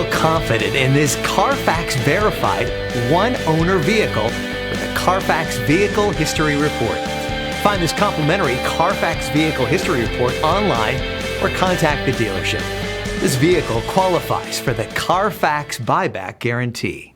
feel confident in this Carfax verified one-owner vehicle with a Carfax Vehicle History Report. Find this complimentary Carfax Vehicle History Report online or contact the dealership. This vehicle qualifies for the Carfax Buyback Guarantee.